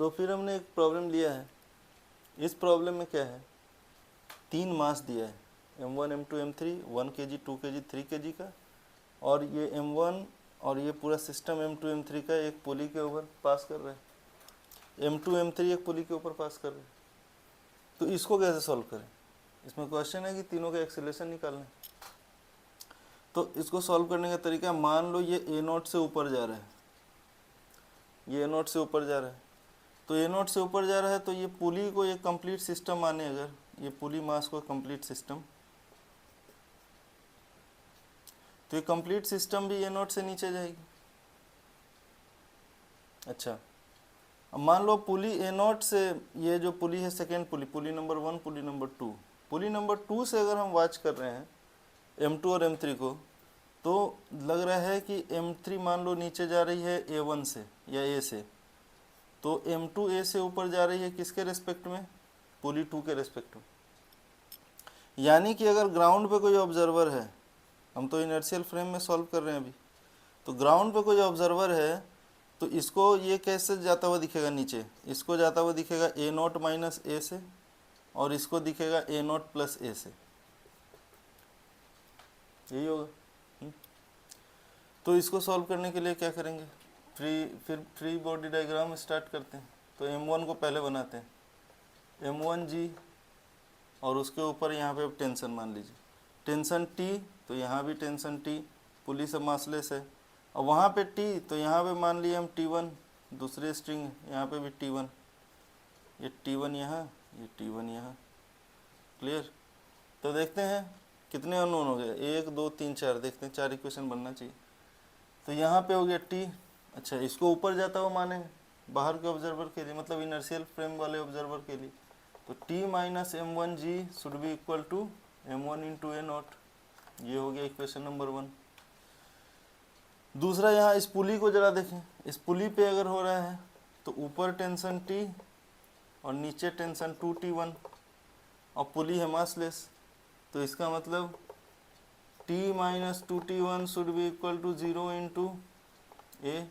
तो फिर हमने एक प्रॉब्लम लिया है। इस प्रॉब्लम में क्या है, 3 मास दिया है, M1 M2 M3, 1 kg 2 kg 3 kg का, और ये M1 और ये पूरा सिस्टम M2 M3 का एक पुली के ऊपर पास कर रहा है, M2 M3 एक पुली के ऊपर पास कर रहे हैं। तो इसको कैसे सॉल्व करें? इसमें क्वेश्चन है कि तीनों का एक्सेलरेशन निकालना है। तो इसको सॉल्व करने का तरीका, मान लो ये A0 से ऊपर जा रहा है, ये A0 से ऊपर जा रहा है, तो A0 से ऊपर जा रहा है तो ये पुली को एक कंप्लीट सिस्टम माने, अगर ये पुली मास को कंप्लीट सिस्टम, तो ये कंप्लीट सिस्टम भी A0 से नीचे जाएगी। अच्छा, अब मान लो पुली A0 से, ये जो पुली है सेकेंड पुली, पुली नंबर 1, पुली नंबर 2, पुली नंबर 2 से अगर हम वॉच कर रहे हैं M2 और M3 को, तो लग रहा है कि M3 मान लो नीचे जा रही है A1 से या A से, तो M2 A से ऊपर जा रही है किसके रेस्पेक्ट में? पुली 2 के रेस्पेक्ट में। यानी कि अगर ग्राउंड पे कोई ऑब्जर्वर है, हम तो इनर्शियल फ्रेम में सॉल्व कर रहे हैं अभी, तो ग्राउंड पे कोई ऑब्जर्वर है तो इसको ये कैसे जाता हुआ दिखेगा नीचे? इसको जाता हुआ दिखेगा A0 माइनस A से, और इसको दिखेगा A0 प्लस A से, यही होगा। तो इसको सॉल्व करने के लिए क्या करेंगे, फ्री बॉडी डायग्राम स्टार्ट करते हैं। तो M1 को पहले बनाते हैं, M1G, और उसके ऊपर यहाँ पे टेंशन मान लीजिए, टेंशन T, तो यहाँ भी टेंशन T, पुली से मासलेस है, और वहाँ पे T, तो यहाँ पे मान लिए हम T1, दूसरी स्ट्रिंग, यहाँ पे भी T1, ये T1 यहाँ, ये T1 यहाँ। क्लियर? तो देखते हैं कितने अननोन हो गए, 1 2 3 4, देखते हैं 4 इक्वेशन बनना चाहिए। तो यहाँ पे हो गया T। अच्छा, इसको ऊपर जाता हुआ माने बाहर के ऑब्जर्वर के लिए, मतलब इनर्शियल फ्रेम वाले ऑब्जर्वर के लिए, तो T minus M1G should be equal to M1 into A0। ये हो गया इक्वेशन नंबर 1। दूसरा, यहाँ इस पुली को जरा देखें, इस पुली पे अगर हो रहा है तो ऊपर टेंशन T और नीचे टेंशन 2T1, और पुली है मासलेस, तो इसका मतलब T minus 2T1 should be equal to 0 into A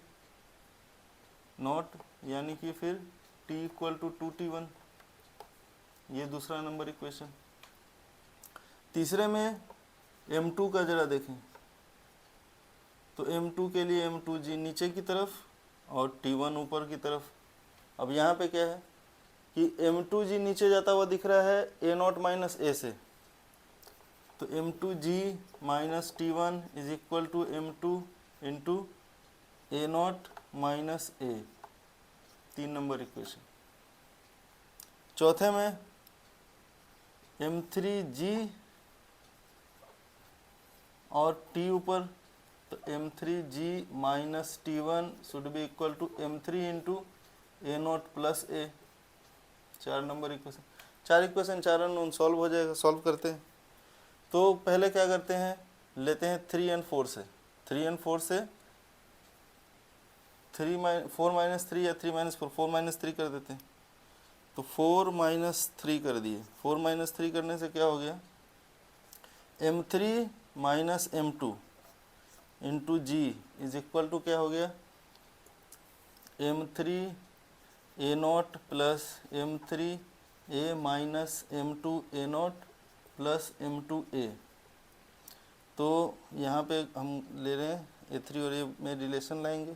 naught, यानी कि फिर T इक्वल टू 2T1। ये दूसरा नंबर इक्वेशन। तीसरे में M2 का जरा देखें, तो M2 के लिए M2G नीचे की तरफ और T1 ऊपर की तरफ। अब यहाँ पे क्या है कि M2G नीचे जाता हुआ दिख रहा है A0 माइनस A से, तो M2G minus T1 is equal to M2 into A0 minus A, 3 number equation. चौथे में M3G और T ऊपर, तो M3G minus T1 should be equal to M3 into A0 plus A, 4 number equation. 4 equation 4 unknown, solve हो जाएगा। Solve करते हैं। तो पहले क्या करते हैं, लेते हैं 3 और 4 से, 3 और 4 से 4 माइनस 3 या 3 माइनस 4, 4 माइनस 3 कर देते हैं, तो 4 माइनस 3 कर दिए। 4 माइनस 3 करने से क्या हो गया, M3 minus M2 into G is equal to क्या हो गया, M3 A0 plus M3 A minus M2 A0 plus M2A। तो यहाँ पे हम ले रहे हैं A3 और A में रिलेशन लाएंगे।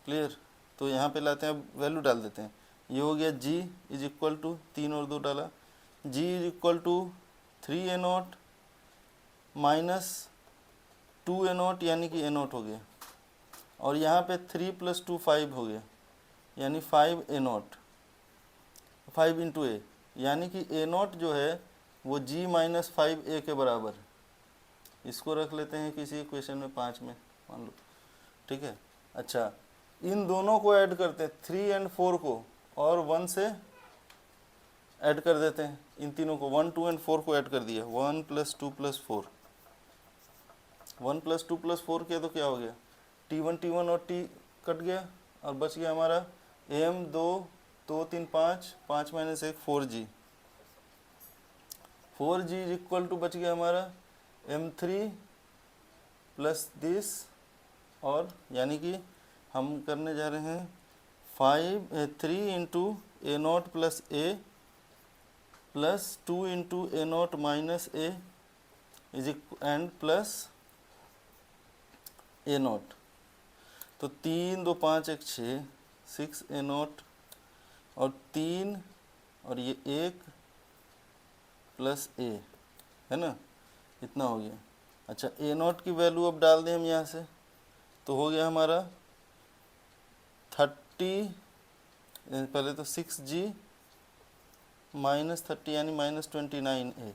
क्लियर? तो यहाँ पे लाते हैं, वैल्यू डाल देते हैं। ये हो गया G इज इक्वल टू 3 और 2 डाला, G is equal to 3A0 minus 2A0 यानी कि A0 हो गया, और यहाँ पे 3 प्लस 2 5 हो गया, यानी 5A0, 5 इंटू A, यानी कि A0 जो है वो G माइनस 5A के बराबर। इसको रख लेते हैं किसी इक्वेशन में 5 में मान लो, ठीक है। अच्छा, इन दोनों को ऐड करते हैं, 3 और 4 को, और 1 से ऐड कर देते हैं इन तीनों को, 1 2 और 4 को ऐड कर दिया, 1 प्लस 2 प्लस 4, 1 प्लस 2 प्लस 4 किया तो क्या हो गया, T1 और T कट गया, और बच गया हमारा M 2 2 3 5, 5 minus 1 4G, 4G is equal to बच गया हमारा M3 प्लस दिस, और यानी कि हम करने जा रहे हैं 3 into A not plus A plus 2 into A not minus A is and plus A not. तो 3 2 5 1 6 6 ए नॉट और 3 और ये 1 प्लस ए है ना, इतना हो गया। अच्छा ए नॉट की वैल्यू अब डाल दें हम यहाँ से, तो हो गया हमारा 30, पहले तो 6G माइनस 30 यानी माइनस 29A,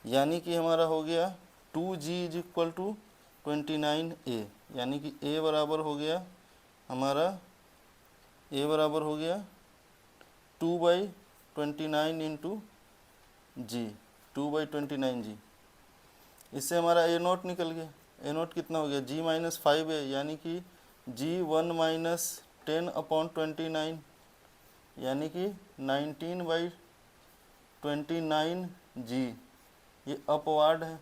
यानी कि हमारा हो गया 2G is equal to 29A, यानी कि A बराबर हो गया हमारा, A बराबर हो गया 2/29 इंटू जी, 2/29G। इससे हमारा ए नोट निकल गया। ए नोट कितना हो गया, G माइनस 5 है, यानी कि G 1 माइनस 10/29, यानी कि 19/29G। ये अपवार्ड है,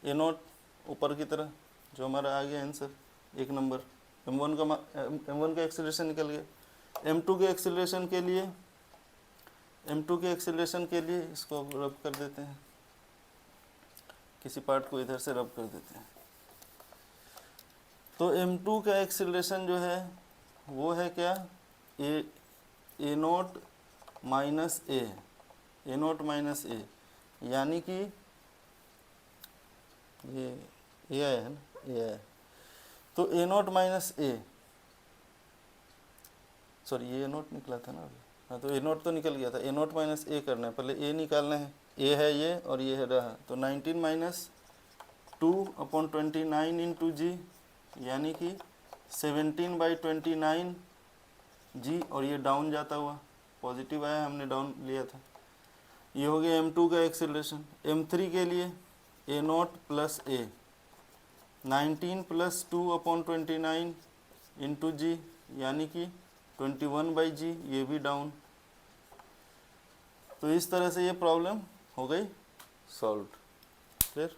ए नोट ऊपर की तरह, जो हमारा आ गया आंसर 1 नंबर। M1 का एक्सेलरेशन निकल गया। M2 के एक्सेलरेशन के लिए इसको रब कर देते हैं, किसी पार्ट को इधर से रब कर देते हैं। तो M2 का एक्सेलरेशन जो है वो है क्या, ए नोट माइनस ए, ए नोट माइनस ए, यानी कि ये ए आया है ना, ए आया, तो ए नोट माइनस ए, सॉरी ये ए नोट निकला था ना अभी, हाँ तो ए नोट तो निकल गया था, ए नोट माइनस ए करना है, पहले ए निकालना है, ए है ये और ये है रहा, तो 19 माइनस 2/29 इंटू जी, यानी कि 17/29G, और ये डाउन जाता हुआ पॉजिटिव आया, हमने डाउन लिया था। ये हो गया M2 का एक्सेलरेशन। M3 के लिए ए नोट प्लस ए, 19 प्लस 2/29 इंटू जी, यानी कि 21/G, ये भी डाउन। तो इस तरह से ये प्रॉब्लम हो गई सॉल्व। क्लियर।